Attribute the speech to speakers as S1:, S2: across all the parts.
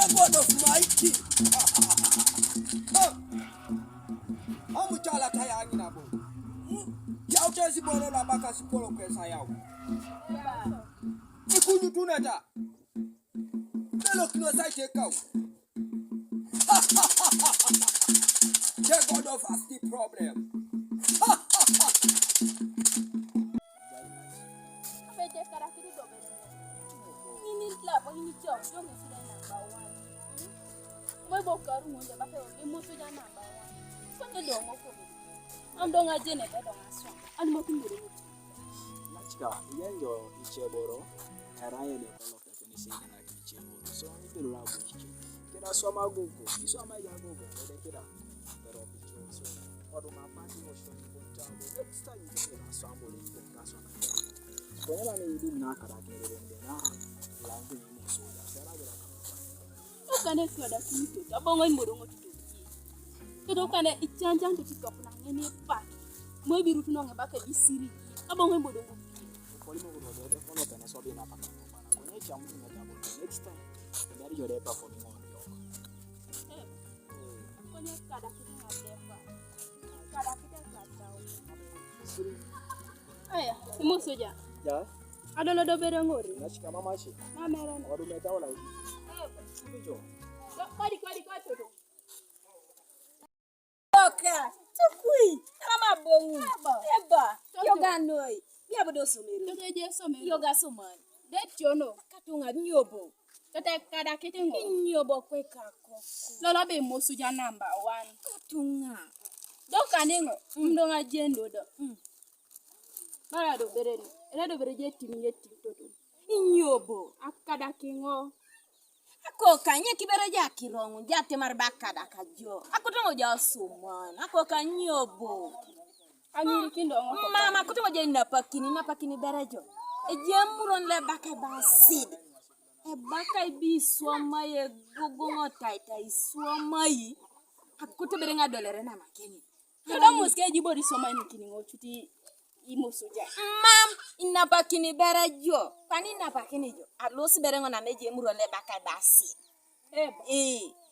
S1: God of mighty. I'm chala kaya ngina bo. Yau tesi bolo la baka sipolo pesa yao. Ikunyu tuneta. Lelo kino sai chekau. The God of us the problem.
S2: Nachika, yendo icheboro, haraye le kolo kekeni sina na icheboro. So ipiru la buchi. Kena soma gugu, isoma ya gugu, ode kida. Pero bicho so. Odo mapati mo shoni kontabo. Next time you get a sample in the kasona. Kwenye ni idu na karakere wende na langu ni soda. Sera gera kama.
S3: Okane kwada kinito, abongo imborongo tutu. Kedo kane ichanjang tukikopna ngene pa. Moi birutu no ngabaka bisiri. Abongo imbodongo.
S2: Polimo go do follow kana so be na pa kana. Kwenye chamu ni ngabo. Next time, ndari jode performing on yo.
S3: Kwenye kada kitu ngadepa. Kada kitu katao. Aya, musoja.
S2: Ya.
S3: Adolo do bere ngori.
S2: Nachika mama shi.
S3: Mama era.
S2: Odu meta wala hivi. Bicho.
S3: Kwadi toto.
S4: Oka, tukui, kama bongu. Eba, yoga noi. Bia bodo somero.
S3: Toto je somero.
S4: Yoga soman.
S3: De chono.
S4: Katunga nyobo.
S3: Tata kada kitu ngo.
S4: Nyobo kwe kako.
S3: Lola be musuja number 1.
S4: Katunga.
S3: Doka ningo. Mdonga jendo do. Mara do bereri. Era do bereje timinye toto.
S4: Nyobo.
S3: Akada kingo.
S4: Ako kanye kibere ja kirongo jate marbaka da kajo. Akutongo ja soman. Ako kanyobo.
S3: Anyiri kindo ngo.
S4: Mama kutongo ja napakini berejo. Ejemuron le baka basid. E baka bi swama ye gogongo taita iswama yi. Akuto berenga dolere na makeni.
S3: Todo muske jibori soma ni kiningo chuti imosoja.
S4: Mam inapakini berejo. Pani inapakini jo. Alosi berengo na meje muron le baka basid.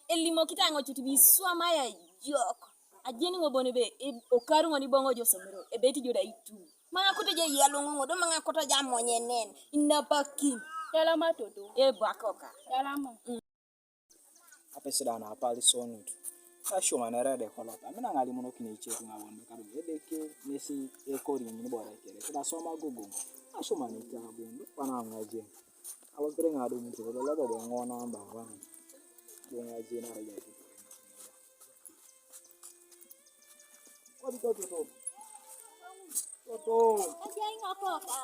S4: Elimo kitango chuti bi swama ya joko. Ajeni ngobone be okaru ngoni bongo jo somero. Ebeti jo da itu. Manga kuto je yalongo ngodo manga kuto ja monyenen. Inapakini.
S3: Yala matoto.
S4: Bakoka.
S3: Yala mo.
S2: Apesida na apali sonu tu. Asho manera de kolota. Mina ngali mono kini icheku ngawon karu. Edeke nesi ekori ni bora kere. Kida soma gogo. Asho manita bundu pana ngaje. Alos bere ngado mtu ko lobo bo ngona amba wa. Bo ngaje na ya tu. Kodi toto. Toto.
S4: Ajai ngakoka.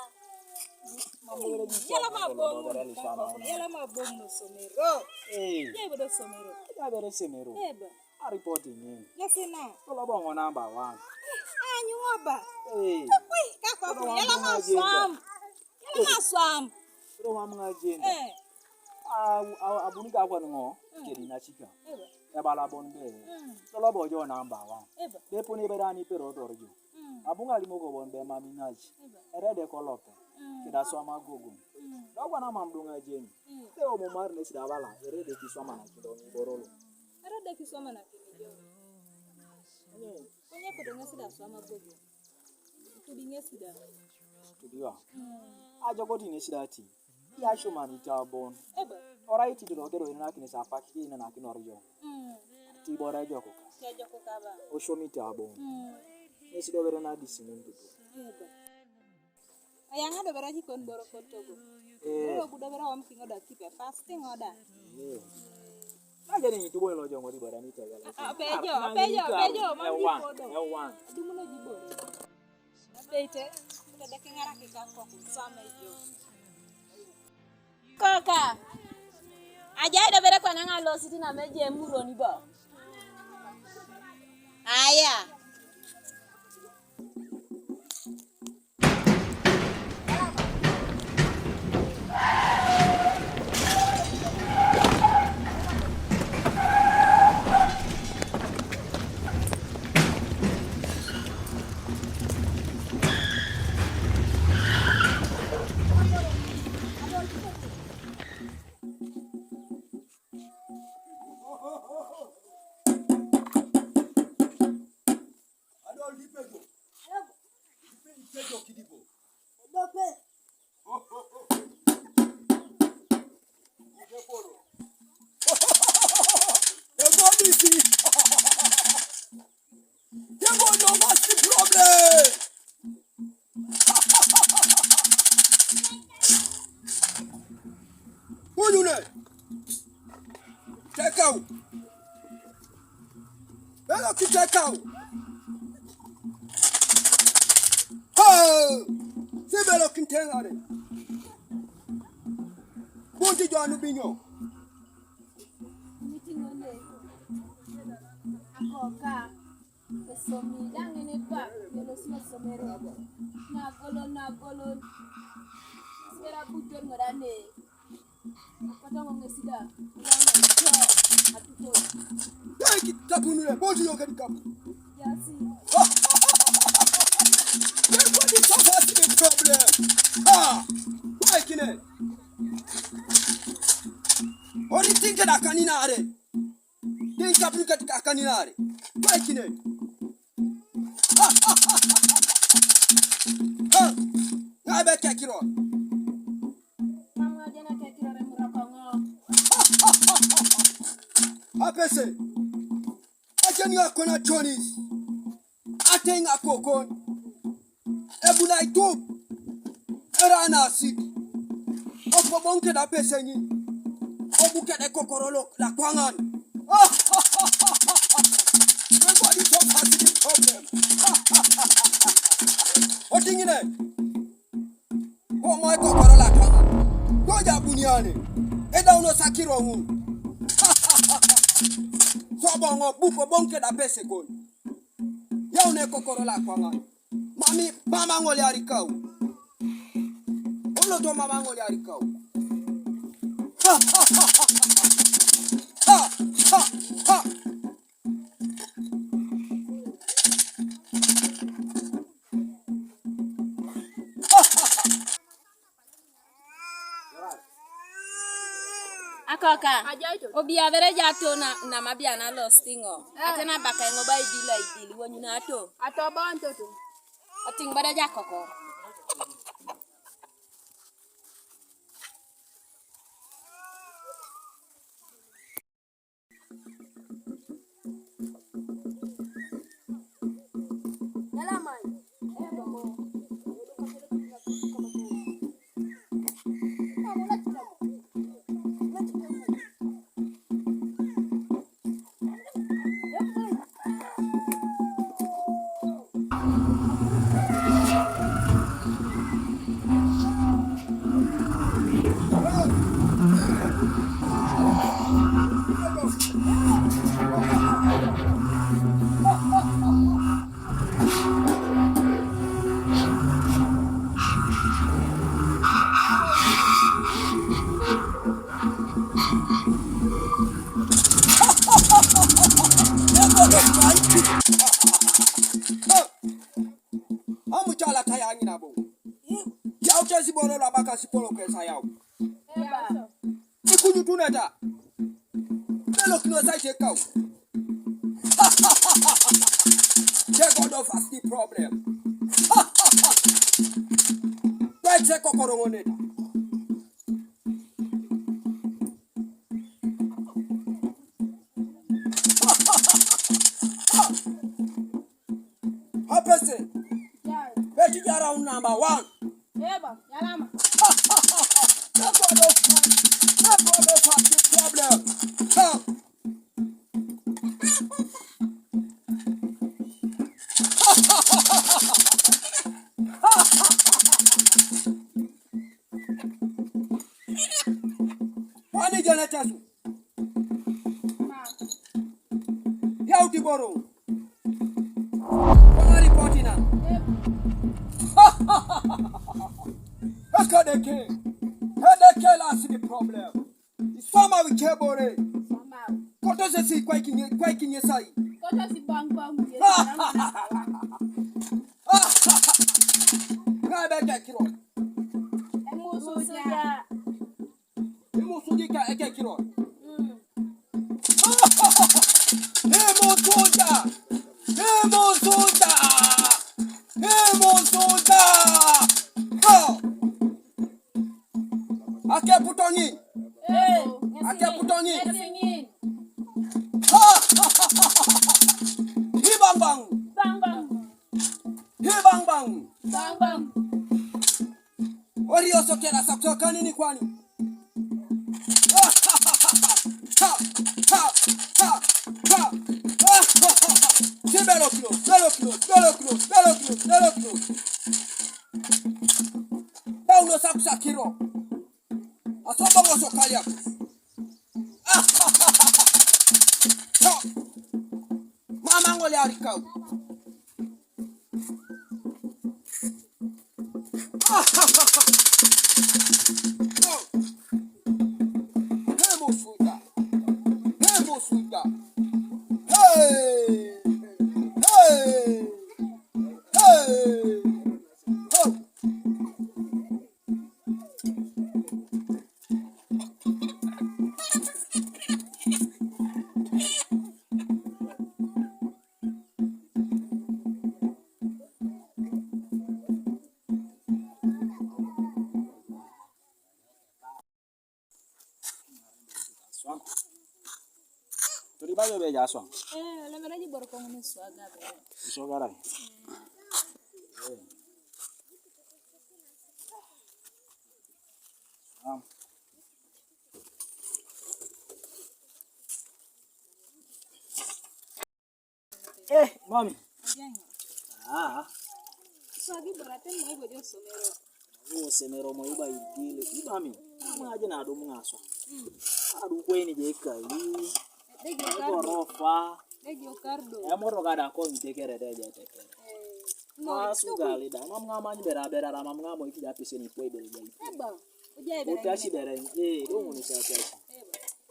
S3: Yala mabomu somero. Yebo do somero.
S2: Ya bere semero.
S3: Eba.
S2: A reporting ni.
S3: Yasena.
S2: Lobo ngona amba wa.
S3: Anyu oba.
S4: Tukui kako yala maswam. Yala maswam.
S2: Ro wa mga agenda. Abunika kwa ngo kedi na chika. E bala bonbe. Lobo jo na amba wa. Be poni berani pero dorjo. Abunga limogo bonbe maminaji. Erede kolope. Kida swama gogo. Dawa na mamdunga jeni. Leo mo mar ne sida bala. Erede ki swama na kido ni borolo.
S3: Erede ki swama na kido. Kwenye kudonga sida swama gogo. Tudinge sida.
S2: Tudiwa. Ajo goti ne sida ti. Ya shumani tabon.
S3: Eba.
S2: Alright ti do kero ina kini sa pakiti na kini orjo. Ti bora jo ko.
S3: Ti jo ko kaba.
S2: O shomi tabon. Ne sida bere na disimentu.
S3: Eba. Ayanga do beraji kon boro kotogo. Ro gudo bera wam kingo da kipe fasting oda.
S2: Na jadi ni tubo lo jongo di barani tegala.
S3: Pejo, mami kodo.
S2: Ewan.
S3: Dumuno jiboro. Apeite, kita deke ngaraki kako sama jo.
S4: Kaka. Ajai do bere kwa nanga lo siti na meje muro ni ba. Aya.
S1: Take out. Hello, take out. Oh! Sibelo kintengare. Bunti jonu binyo.
S3: Akoka. Kesomi dang ini pak. Yelo semua somero. Nagolon. Sera buton ngadane. Kata ngesida. Atuko.
S1: Dai tapunu bunti yo kadi kam.
S3: Yasi.
S1: Everybody suffers the problem. Ah! Why kine? Ori tinka da kaninare. Tinka bruka da kaninare. Why kine? Ha! Na be kekiro.
S3: Mama jana kekiro remurakongo.
S1: Apese. Ajeni akona Johnny's. Atenga kokon. Ebuna itop. Era na sit. Opo bonke da pese ni. Obuke de kokorolo la kwangan. Everybody talk about the problem. Otingine. Omo kokoro la kwangan. Goja buniane. Eda uno sakiro hu. Sobongo buko bonke da pese kon. Ya une kokoro la kwangan. Mama ngoli arikau. Olo to mama ngoli arikau. Ha ha ha ha ha ha.
S4: Akoka. Obi avere jato na mabia na lostingo. Atena baka ngoba idila idili wonyuna ato.
S3: Ato bonto tu.
S4: Oting bada jakoko.
S1: Amuchala kaya ngina bo. Ya uchezi bolo la baka sipolo kwesa yao.
S3: Eba.
S1: Ikunyu tuneta. Lelo kino saite kau. Check out of us the problem. Kwetse kokoro ngoneta. Apese. Beti jara number 1.
S3: Eba. Yalama.
S1: That's what of us the problem. Wani jana tasu. Yau tiboro. Wana ripoti na. Akadeke. Hedeke last the problem. Isoma wikebore.
S3: Mama.
S1: Koto sesi kwa ikinye sai.
S3: Kota si bang.
S1: Ngabe kiro.
S3: Emusuja.
S1: Imusuji ka eke kiro. Emusuja. Go. Ake putoni. Ake putoni.
S3: Singin.
S1: Hibang.
S3: Bang.
S1: Orio sokera saksoka nini kwani? Belokno. Dauno sakiro. Asoba ngoso kalia. Mama ngole arikau. Nemo suda. Hey! Oh!
S2: Swang. Tuli ba yo be ja swang?
S3: Le meraji baru kau ngomong suaga be.
S2: Sogara. Mami.
S3: Suagi beraten mau bojo somero.
S2: Oh, semero mo iba idile. Mami. Aje na do mga swang. Adu kweni je kai. Gorofa.
S3: Legi okardo.
S2: Moro kada ko ntekere deje tekere. Sugali da mam ngama ni bera mam ngamo iki japise ni kwe bere jai.
S3: Eba. Ujai bere.
S2: Utashi bere. Do ngoni sa tashi.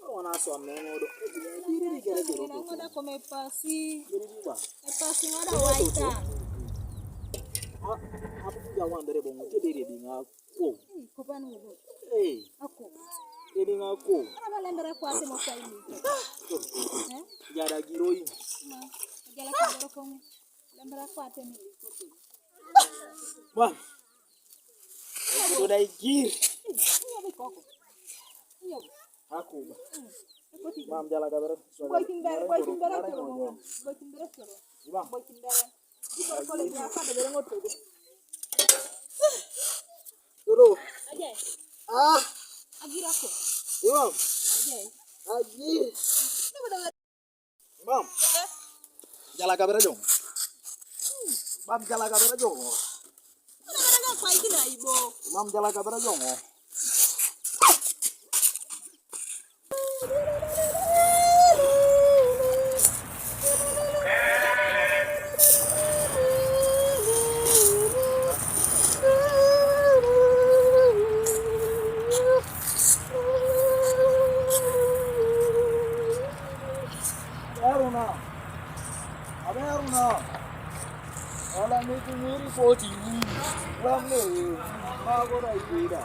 S2: Wana so mengodo. Diri gere gere.
S3: Ngoda kome pasi.
S2: Diri ba.
S3: Pasi ngoda waita.
S2: Aku juga wandere bongo te bere dinga ko.
S3: Kopanu ngo. Aku.
S2: Bere dinga ko.
S3: Ana lembere kwa se mo kai ni.
S2: Jada giroi.
S3: Jala ka ko lembere kwa te ni ko.
S2: Bang. Aku dai gir.
S3: Iya be koko. Iya.
S2: Aku ba. Mam jala ka bere.
S3: Boy timbere choro.
S2: Bang.
S3: Boy timbere. Iko ko le ya ka de bere ngoto.
S2: Dulu.
S3: Aje. Agira ko.
S2: Imam.
S3: Aje.
S2: Aji. Imam. Jala ka bere jong. Mam jala ka bere jong.
S3: Ana bere ko iki na ibo.
S2: Mam jala ka bere jong. Aruna. Ala ni tu miri poti. Ram ne. Ma ko rai da.